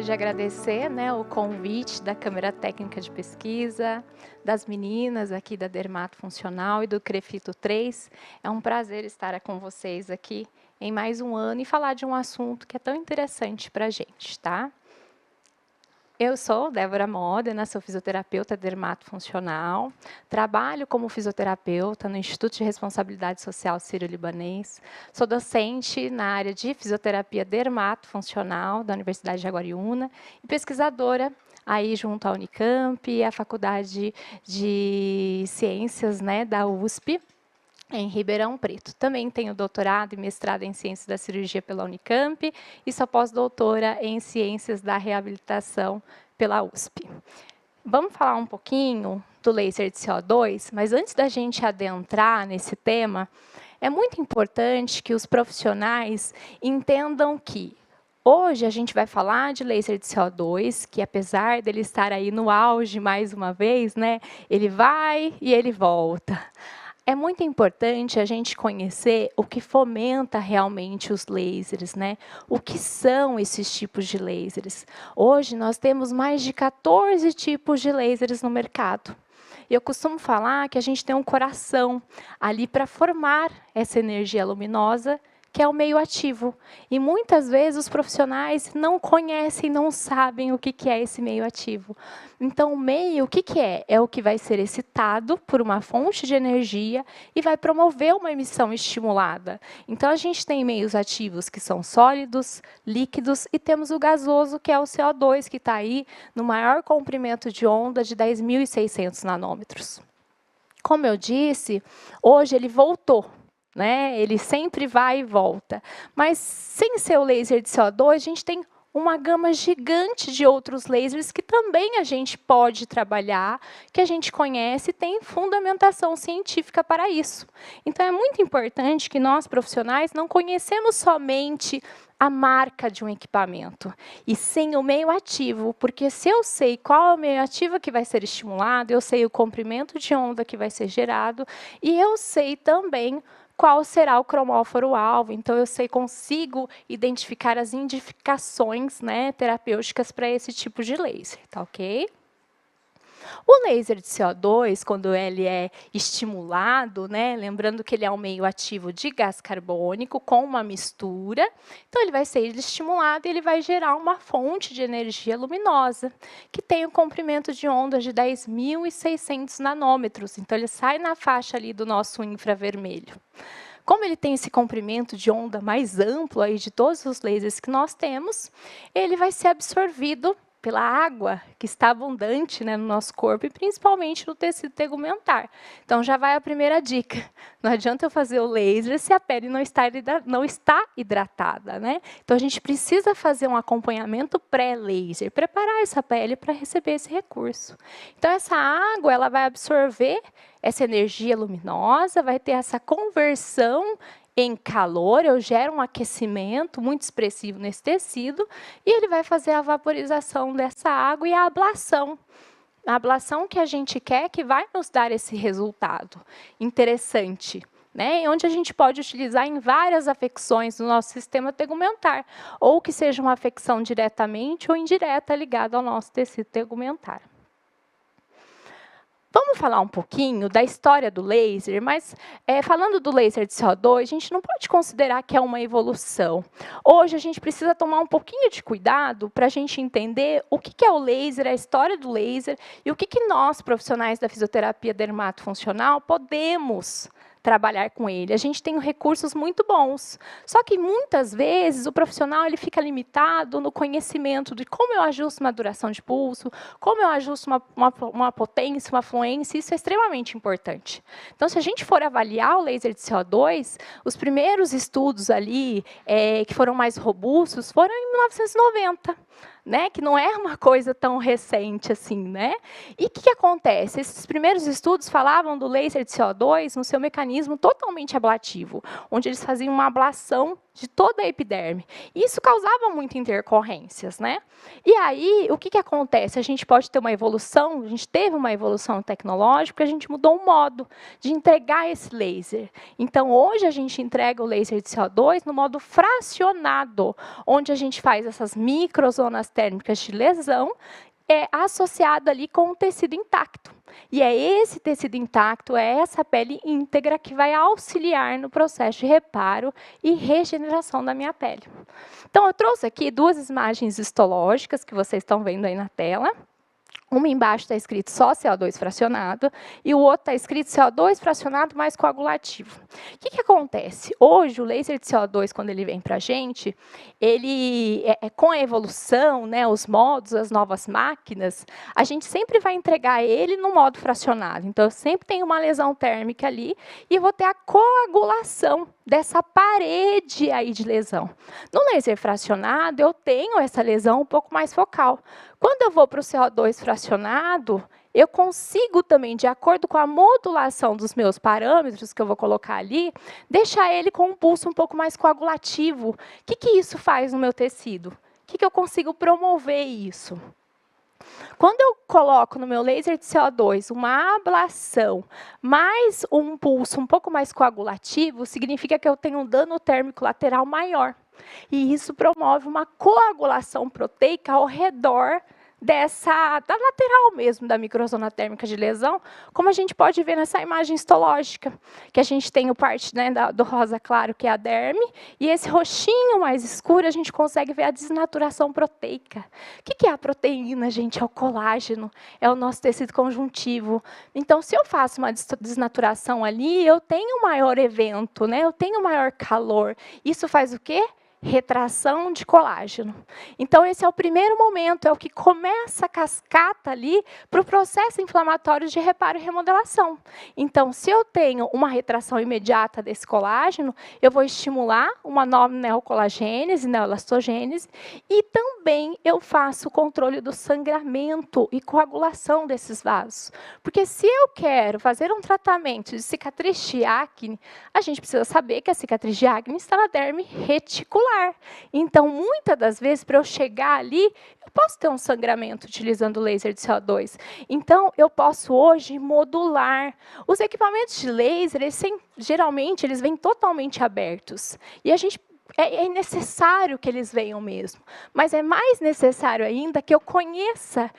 de agradecer, né, o convite da Câmara Técnica de Pesquisa, das meninas aqui da Dermato Funcional e do CREFITO 3. É um prazer estar com vocês aqui em mais um ano e falar de um assunto que é tão interessante para a gente, tá? Eu sou Débora Modena, sou fisioterapeuta dermatofuncional, trabalho como fisioterapeuta no Instituto de Responsabilidade Social Sírio-Libanês, sou docente na área de fisioterapia dermatofuncional da Universidade de Jaguariúna e pesquisadora aí junto à Unicamp e à Faculdade de Ciências, né, da USP, em Ribeirão Preto. Também tenho doutorado e mestrado em Ciências da Cirurgia pela Unicamp e sou pós-doutora em Ciências da Reabilitação pela USP. Vamos falar um pouquinho do laser de CO2, mas antes da gente adentrar nesse tema, é muito importante que os profissionais entendam que hoje a gente vai falar de laser de CO2, que apesar dele estar aí no auge mais uma vez, né, ele vai e ele volta. É muito importante a gente conhecer o que fomenta realmente os lasers, né? O que são esses tipos de lasers. Hoje nós temos mais de 14 tipos de lasers no mercado. E eu costumo falar que a gente tem um coração ali para formar essa energia luminosa, que é o meio ativo. E muitas vezes os profissionais não conhecem, não sabem o que é esse meio ativo. Então, o meio, o que é? É o que vai ser excitado por uma fonte de energia e vai promover uma emissão estimulada. Então, a gente tem meios ativos que são sólidos, líquidos, e temos o gasoso, que é o CO2, que está aí no maior comprimento de onda de 10.600 nanômetros. Como eu disse, hoje ele voltou. Né? Ele sempre vai e volta. Mas, sem ser o laser de CO2, a gente tem uma gama gigante de outros lasers que também a gente pode trabalhar, que a gente conhece e tem fundamentação científica para isso. Então, é muito importante que nós, profissionais, não conhecemos somente a marca de um equipamento, e sim o meio ativo, porque se eu sei qual é o meio ativo que vai ser estimulado, eu sei o comprimento de onda que vai ser gerado, e eu sei também qual será o cromóforo-alvo. Então, eu consigo identificar as indicações, né, terapêuticas para esse tipo de laser, tá ok? O laser de CO2, quando ele é estimulado, né, lembrando que ele é um meio ativo de gás carbônico com uma mistura, então ele vai ser estimulado e ele vai gerar uma fonte de energia luminosa, que tem um comprimento de onda de 10.600 nanômetros. Então, ele sai na faixa ali do nosso infravermelho. Como ele tem esse comprimento de onda mais amplo aí de todos os lasers que nós temos, ele vai ser absorvido pela água que está abundante, né, no nosso corpo, e principalmente no tecido tegumentar. Então, já vai a primeira dica. Não adianta eu fazer o laser se a pele não está hidratada. Né? Então, a gente precisa fazer um acompanhamento pré-laser, preparar essa pele para receber esse recurso. Então, essa água ela vai absorver essa energia luminosa, vai ter essa conversão em calor, eu gero um aquecimento muito expressivo nesse tecido, e ele vai fazer a vaporização dessa água e a ablação. A ablação que a gente quer que vai nos dar esse resultado interessante, né? Onde a gente pode utilizar em várias afecções do nosso sistema tegumentar, ou que seja uma afecção diretamente ou indireta ligada ao nosso tecido tegumentar. Vamos falar um pouquinho da história do laser, mas falando do laser de CO2, a gente não pode considerar que é uma evolução. Hoje a gente precisa tomar um pouquinho de cuidado para a gente entender o que é o laser, a história do laser e o que nós, profissionais da fisioterapia dermatofuncional, podemos trabalhar com ele. A gente tem recursos muito bons, só que muitas vezes o profissional ele fica limitado no conhecimento de como eu ajusto uma duração de pulso, como eu ajusto uma potência, uma fluência, isso é extremamente importante. Então, se a gente for avaliar o laser de CO2, os primeiros estudos ali que foram mais robustos foram em 1990. Né, que não é uma coisa tão recente assim, né? E o que acontece? Esses primeiros estudos falavam do laser de CO2 no seu mecanismo totalmente ablativo, onde eles faziam uma ablação de toda a epiderme. E isso causava muitas intercorrências, né? E aí, o que acontece? A gente pode ter uma evolução, a gente teve uma evolução tecnológica, a gente mudou o modo de entregar esse laser. Então, hoje a gente entrega o laser de CO2 no modo fracionado, onde a gente faz essas microzonas térmicas de lesão associado ali com o tecido intacto. E é esse tecido intacto, é essa pele íntegra que vai auxiliar no processo de reparo e regeneração da minha pele. Então, eu trouxe aqui 2 imagens histológicas que vocês estão vendo aí na tela. Uma embaixo está escrito só CO2 fracionado e o outro está escrito CO2 fracionado mais coagulativo. O que acontece? Hoje, o laser de CO2, quando ele vem para a gente, ele, com a evolução, né, os modos, as novas máquinas, a gente sempre vai entregar ele no modo fracionado. Então, eu sempre tenho uma lesão térmica ali e eu vou ter a coagulação dessa parede aí de lesão. No laser fracionado, eu tenho essa lesão um pouco mais focal. Quando eu vou para o CO2 fracionado, eu consigo também, de acordo com a modulação dos meus parâmetros que eu vou colocar ali, deixar ele com um pulso um pouco mais coagulativo. O que isso faz no meu tecido? O que eu consigo promover isso? Quando eu coloco no meu laser de CO2 uma ablação mais um pulso um pouco mais coagulativo, significa que eu tenho um dano térmico lateral maior. E isso promove uma coagulação proteica ao redor da lateral mesmo da microzona térmica de lesão, como a gente pode ver nessa imagem histológica, que a gente tem o parte, né, do rosa claro, que é a derme, e esse roxinho mais escuro, a gente consegue ver a desnaturação proteica. O que é a proteína, gente? É o colágeno, é o nosso tecido conjuntivo. Então, se eu faço uma desnaturação ali, eu tenho um maior evento, né? Eu tenho maior calor. Isso faz o quê? Retração de colágeno. Então, esse é o primeiro momento, é o que começa a cascata ali para o processo inflamatório de reparo e remodelação. Então, se eu tenho uma retração imediata desse colágeno, eu vou estimular uma nova neocolagênese, neoelastogênese, e também eu faço o controle do sangramento e coagulação desses vasos. Porque se eu quero fazer um tratamento de cicatriz de acne, a gente precisa saber que a cicatriz de acne está na derme reticular. Então, muitas das vezes, para eu chegar ali, eu posso ter um sangramento utilizando o laser de CO2. Então, eu posso hoje modular. Os equipamentos de laser, geralmente, eles vêm totalmente abertos. E a gente é necessário que eles venham mesmo. Mas é mais necessário ainda que eu conheça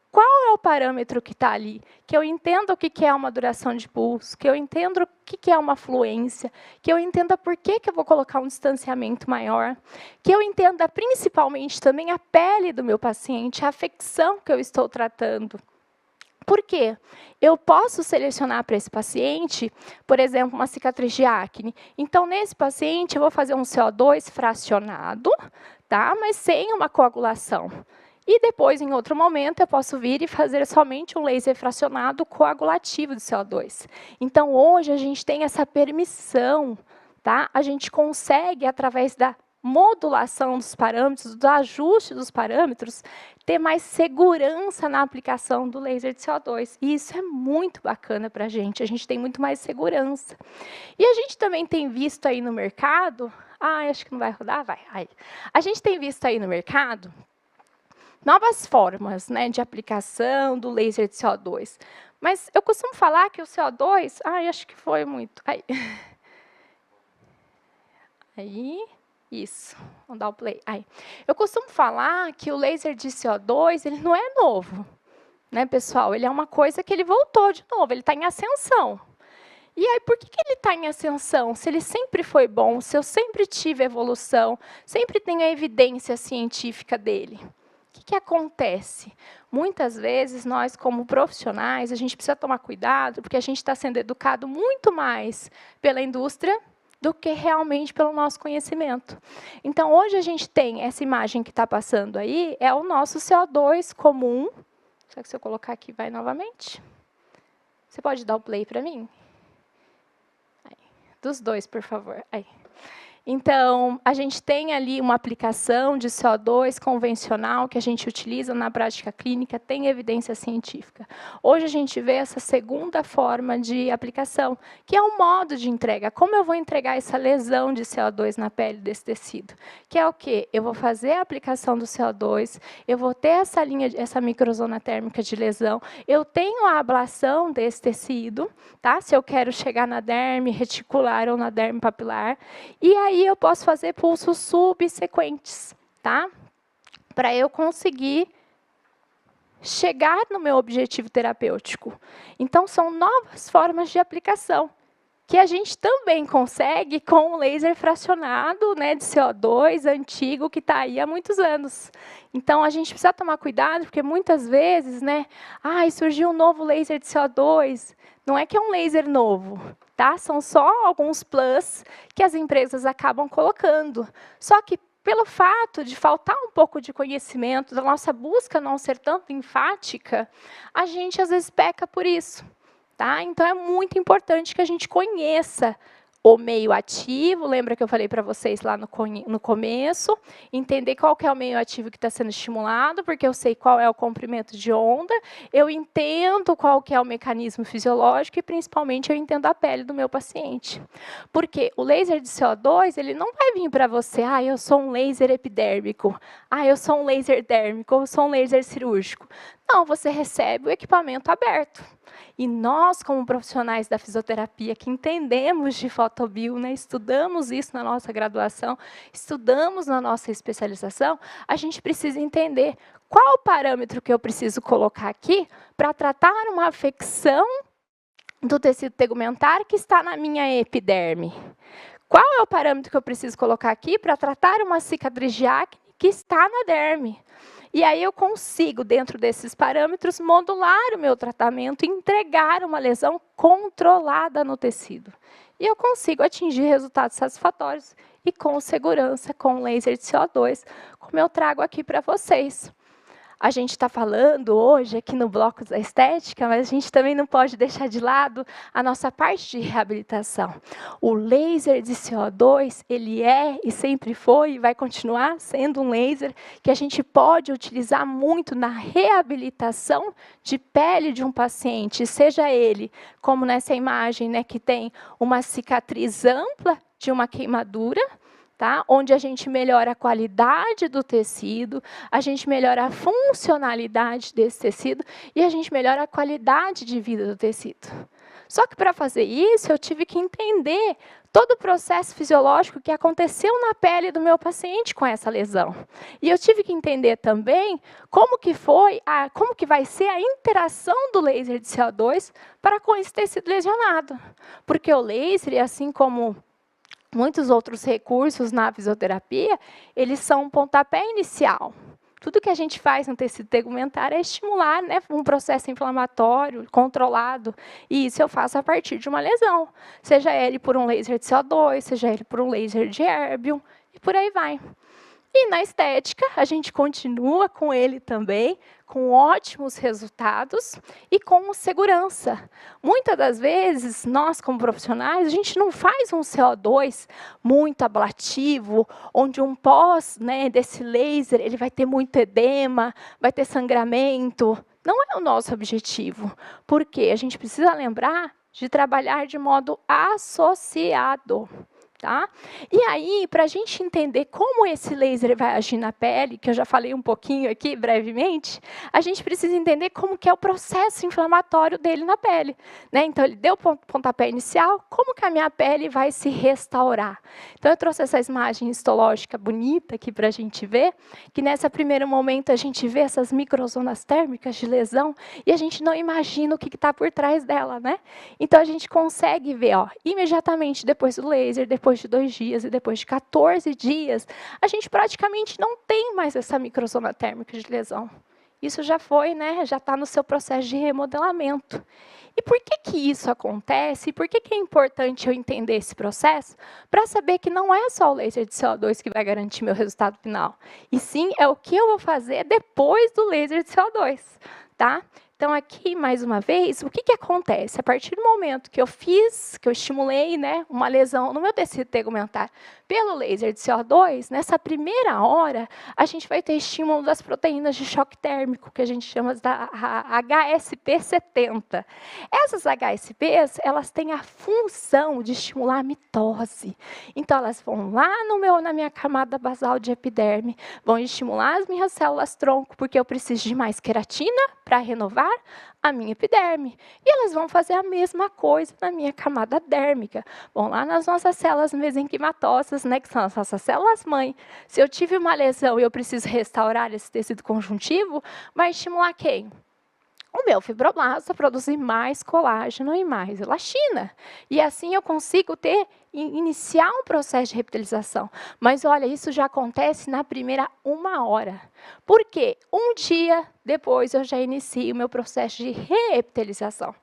qual é o parâmetro que está ali, que eu entenda o que é uma duração de pulso, que eu entenda o que é uma fluência, que eu entenda por que eu vou colocar um distanciamento maior, que eu entenda principalmente também a pele do meu paciente, a afecção que eu estou tratando. Por quê? Eu posso selecionar para esse paciente, por exemplo, uma cicatriz de acne. Então, nesse paciente, eu vou fazer um CO2 fracionado, tá? Mas sem uma coagulação. E depois, em outro momento, eu posso vir e fazer somente um laser fracionado coagulativo de CO2. Então, hoje, a gente tem essa permissão, tá? A gente consegue, através da modulação dos parâmetros, do ajuste dos parâmetros, ter mais segurança na aplicação do laser de CO2. E isso é muito bacana para a gente tem muito mais segurança. E a gente também tem visto aí no mercado... acho que não vai rodar? Vai. Aí. A gente tem visto aí no mercado novas formas, né, de aplicação do laser de CO2. Mas eu costumo falar que o CO2... acho que foi muito... Aí, isso. Vamos dar o play. Aí. Eu costumo falar que o laser de CO2 ele não é novo, né, pessoal? Ele é uma coisa que ele voltou de novo, ele está em ascensão. E aí, por que ele está em ascensão? Se ele sempre foi bom, se eu sempre tive evolução, sempre tenho a evidência científica dele. O que acontece? Muitas vezes, nós, como profissionais, a gente precisa tomar cuidado, porque a gente está sendo educado muito mais pela indústria do que realmente pelo nosso conhecimento. Então, hoje a gente tem essa imagem que está passando aí, é o nosso CO2 comum. Será que se eu colocar aqui, vai novamente? Você pode dar o play para mim? Aí. Dos dois, por favor. Aí. Então, a gente tem ali uma aplicação de CO2 convencional que a gente utiliza na prática clínica, tem evidência científica. Hoje a gente vê essa segunda forma de aplicação, que é o modo de entrega. Como eu vou entregar essa lesão de CO2 na pele desse tecido? Que é o quê? Eu vou fazer a aplicação do CO2, eu vou ter essa microzona térmica de lesão, eu tenho a ablação desse tecido, tá? Se eu quero chegar na derme reticular ou na derme papilar, e aí eu posso fazer pulsos subsequentes, tá? para eu conseguir chegar no meu objetivo terapêutico. Então, são novas formas de aplicação, que a gente também consegue com o laser fracionado, né, de CO2 antigo, que está aí há muitos anos. Então, a gente precisa tomar cuidado, porque muitas vezes, né, surgiu um novo laser de CO2. Não é que é um laser novo, tá? São só alguns plus que as empresas acabam colocando. Só que, pelo fato de faltar um pouco de conhecimento, da nossa busca não ser tanto enfática, a gente, às vezes, peca por isso. Tá? Então, é muito importante que a gente conheça o meio ativo, lembra que eu falei para vocês lá no começo, entender qual que é o meio ativo que está sendo estimulado, porque eu sei qual é o comprimento de onda, eu entendo qual que é o mecanismo fisiológico e, principalmente, eu entendo a pele do meu paciente. Porque o laser de CO2, ele não vai vir para você, eu sou um laser epidérmico, eu sou um laser dérmico, eu sou um laser cirúrgico. Não, você recebe o equipamento aberto. E nós, como profissionais da fisioterapia, que entendemos de fotobio, né, estudamos isso na nossa graduação, estudamos na nossa especialização, a gente precisa entender qual o parâmetro que eu preciso colocar aqui para tratar uma afecção do tecido tegumentar que está na minha epiderme. Qual é o parâmetro que eu preciso colocar aqui para tratar uma cicatriz de acne que está na derme? E aí eu consigo, dentro desses parâmetros, modular o meu tratamento e entregar uma lesão controlada no tecido. E eu consigo atingir resultados satisfatórios e com segurança, com laser de CO2, como eu trago aqui para vocês. A gente está falando hoje aqui no bloco da estética, mas a gente também não pode deixar de lado a nossa parte de reabilitação. O laser de CO2, ele é e sempre foi e vai continuar sendo um laser que a gente pode utilizar muito na reabilitação de pele de um paciente, seja ele, como nessa imagem, né, que tem uma cicatriz ampla de uma queimadura, tá? Onde a gente melhora a qualidade do tecido, a gente melhora a funcionalidade desse tecido e a gente melhora a qualidade de vida do tecido. Só que, para fazer isso, eu tive que entender todo o processo fisiológico que aconteceu na pele do meu paciente com essa lesão. E eu tive que entender também como que vai ser a interação do laser de CO2 para com esse tecido lesionado. Porque o laser, assim como muitos outros recursos na fisioterapia, eles são um pontapé inicial. Tudo que a gente faz no tecido tegumentar é estimular, né, um processo inflamatório controlado. E isso eu faço a partir de uma lesão. Seja ele por um laser de CO2, seja ele por um laser de erbium, e por aí vai. E na estética, a gente continua com ele também, com ótimos resultados e com segurança. Muitas das vezes, nós como profissionais, a gente não faz um CO2 muito ablativo, onde um pós, né, desse laser ele vai ter muito edema, vai ter sangramento. Não é o nosso objetivo, porque a gente precisa lembrar de trabalhar de modo associado. Tá? E aí, para a gente entender como esse laser vai agir na pele, que eu já falei um pouquinho aqui, brevemente, a gente precisa entender como que é o processo inflamatório dele na pele. Né? Então, ele deu o pontapé inicial, como que a minha pele vai se restaurar? Então, eu trouxe essa imagem histológica bonita aqui para a gente ver, que nesse primeiro momento a gente vê essas microzonas térmicas de lesão e a gente não imagina o que está por trás dela. Né? Então, a gente consegue ver, imediatamente depois do laser, depois de 2 dias e depois de 14 dias, a gente praticamente não tem mais essa microzona térmica de lesão. Isso já foi, né, já está no seu processo de remodelamento. E por que isso acontece? E por que é importante eu entender esse processo? Para saber que não é só o laser de CO2 que vai garantir meu resultado final. E sim, é o que eu vou fazer depois do laser de CO2. Tá? Então, aqui, mais uma vez, o que acontece? A partir do momento que eu estimulei, né, uma lesão no meu tecido tegumentar pelo laser de CO2, nessa primeira hora, a gente vai ter estímulo das proteínas de choque térmico, que a gente chama da HSP70. Essas HSPs, elas têm a função de estimular a mitose. Então, elas vão lá na minha camada basal de epiderme, vão estimular as minhas células tronco, porque eu preciso de mais queratina para renovar repar a minha epiderme. E elas vão fazer a mesma coisa na minha camada dérmica. Vão lá nas nossas células mesenquimatosas, né, que são as nossas células-mãe. Se eu tive uma lesão e eu preciso restaurar esse tecido conjuntivo, vai estimular quem? O meu fibroblasto a produzir mais colágeno e mais elastina. E assim eu consigo iniciar um processo de reptilização. Mas olha, isso já acontece na primeira 1 hora. Por quê? Um dia depois eu já inicio o meu processo de reptilização.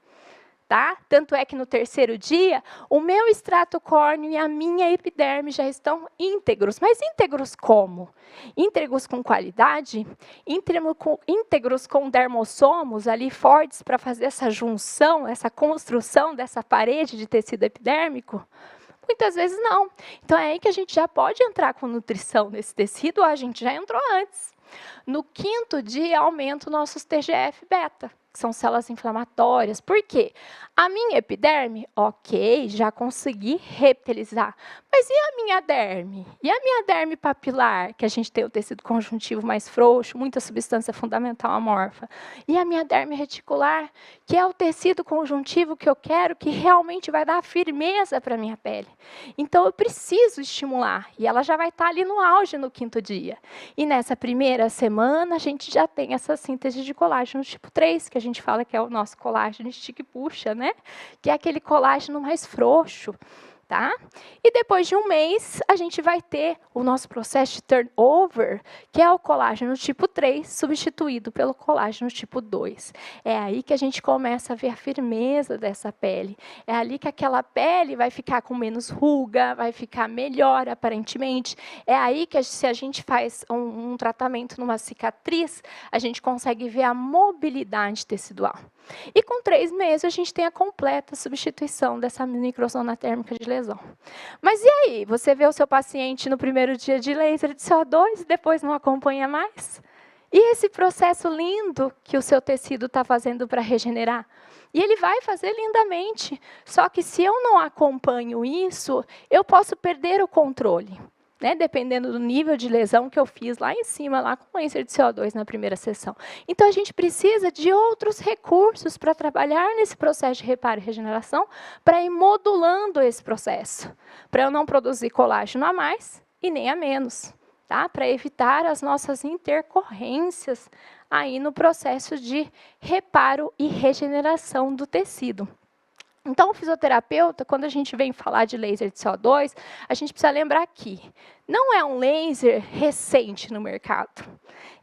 Tá? Tanto é que no 3º dia, o meu extrato córneo e a minha epiderme já estão íntegros. Mas íntegros como? Íntegros com qualidade? Íntegros com dermossomos ali fortes para fazer essa junção, essa construção dessa parede de tecido epidérmico? Muitas vezes não. Então é aí que a gente já pode entrar com nutrição nesse tecido, ou a gente já entrou antes. No 5º dia, aumenta os nossos TGF-beta, que são células inflamatórias. Por quê? A minha epiderme, ok, já consegui reptilizar. Mas e a minha derme? E a minha derme papilar, que a gente tem o tecido conjuntivo mais frouxo, muita substância fundamental amorfa. E a minha derme reticular, que é o tecido conjuntivo que eu quero, que realmente vai dar firmeza para a minha pele. Então, eu preciso estimular. E ela já vai estar ali no auge no 5º dia. E nessa primeira semana, a gente já tem essa síntese de colágeno tipo 3, que a gente fala que é o nosso colágeno estica-puxa, né? Que é aquele colágeno mais frouxo. Tá? E depois de 1 mês, a gente vai ter o nosso processo de turnover, que é o colágeno tipo 3, substituído pelo colágeno tipo 2. É aí que a gente começa a ver a firmeza dessa pele. É ali que aquela pele vai ficar com menos ruga, vai ficar melhor, aparentemente. É aí que, se a gente faz um tratamento numa cicatriz, a gente consegue ver a mobilidade tecidual. E com 3 meses, a gente tem a completa substituição dessa microzona térmica de lesão. Mas e aí? Você vê o seu paciente no primeiro dia de laser de CO2 e depois não acompanha mais? E esse processo lindo que o seu tecido está fazendo para regenerar? E ele vai fazer lindamente. Só que se eu não acompanho isso, eu posso perder o controle. Né, dependendo do nível de lesão que eu fiz lá em cima, lá com laser de CO2 na primeira sessão. Então, a gente precisa de outros recursos para trabalhar nesse processo de reparo e regeneração, para ir modulando esse processo, para eu não produzir colágeno a mais e nem a menos, tá? Para evitar as nossas intercorrências aí no processo de reparo e regeneração do tecido. Então, o fisioterapeuta, quando a gente vem falar de laser de CO2, a gente precisa lembrar que não é um laser recente no mercado.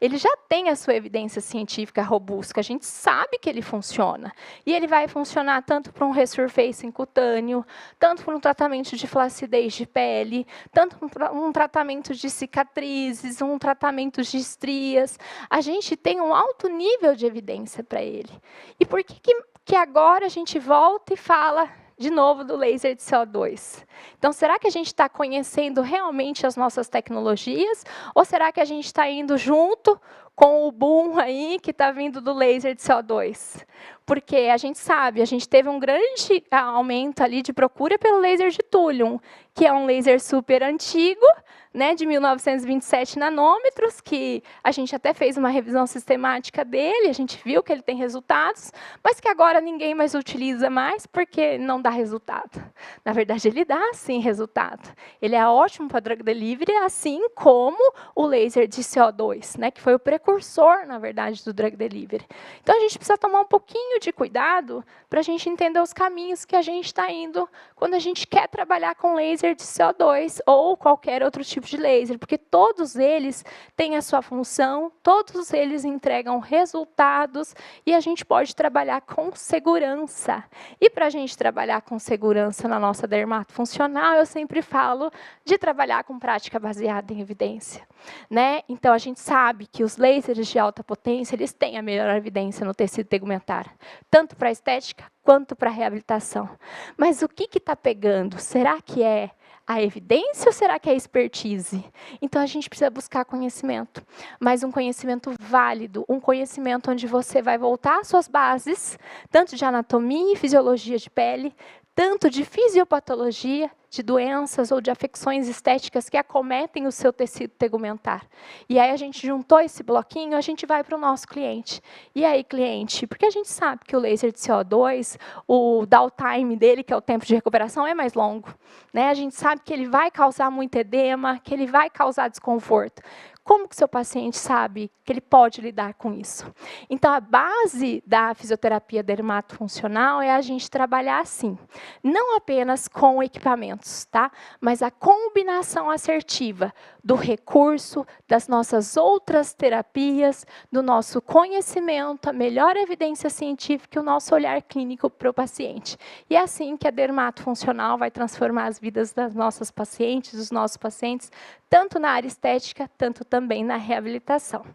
Ele já tem a sua evidência científica robusta, a gente sabe que ele funciona. E ele vai funcionar tanto para um resurfacing cutâneo, tanto para um tratamento de flacidez de pele, tanto para um tratamento de cicatrizes, um tratamento de estrias. A gente tem um alto nível de evidência para ele. E por que agora a gente volta e fala de novo do laser de CO2? Então, será que a gente está conhecendo realmente as nossas tecnologias? Ou será que a gente está indo junto com o boom aí que está vindo do laser de CO2? Porque a gente sabe, a gente teve um grande aumento ali de procura pelo laser de Thulium, que é um laser super antigo, né, de 1927 nanômetros, que a gente até fez uma revisão sistemática dele, a gente viu que ele tem resultados, mas que agora ninguém mais utiliza mais porque não dá resultado. Na verdade, ele dá, sim, resultado. Ele é ótimo para drug delivery, assim como o laser de CO2, né, que foi o precursor, na verdade, do drug delivery. Então, a gente precisa tomar um pouquinho de cuidado para a gente entender os caminhos que a gente está indo quando a gente quer trabalhar com laser de CO2 ou qualquer outro tipo de laser, porque todos eles têm a sua função, todos eles entregam resultados e a gente pode trabalhar com segurança. E para a gente trabalhar com segurança na nossa dermato funcional, eu sempre falo de trabalhar com prática baseada em evidência. Né? Então, a gente sabe que os lasers de alta potência, eles têm a melhor evidência no tecido tegumentar, tanto para a estética quanto para a reabilitação. Mas o que está pegando? Será que é a evidência ou será que é a expertise? Então, a gente precisa buscar conhecimento, mas um conhecimento válido, um conhecimento onde você vai voltar às suas bases, tanto de anatomia e fisiologia de pele, tanto de fisiopatologia, de doenças ou de afecções estéticas que acometem o seu tecido tegumentar. E aí a gente juntou esse bloquinho, a gente vai para o nosso cliente. E aí, cliente, porque a gente sabe que o laser de CO2, o downtime dele, que é o tempo de recuperação, é mais longo, né? A gente sabe que ele vai causar muito edema, que ele vai causar desconforto. Como que o seu paciente sabe que ele pode lidar com isso? Então, a base da fisioterapia dermatofuncional é a gente trabalhar assim, não apenas com equipamentos, tá? Mas a combinação assertiva do recurso, das nossas outras terapias, do nosso conhecimento, a melhor evidência científica e o nosso olhar clínico para o paciente. E é assim que a dermatofuncional vai transformar as vidas das nossas pacientes, dos nossos pacientes, tanto na área estética, tanto também na reabilitação.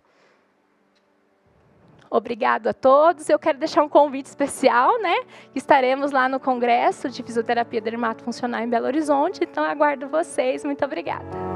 Obrigado a todos. Eu quero deixar um convite especial, né? Estaremos lá no Congresso de Fisioterapia Dermatofuncional em Belo Horizonte, então aguardo vocês. Muito obrigada.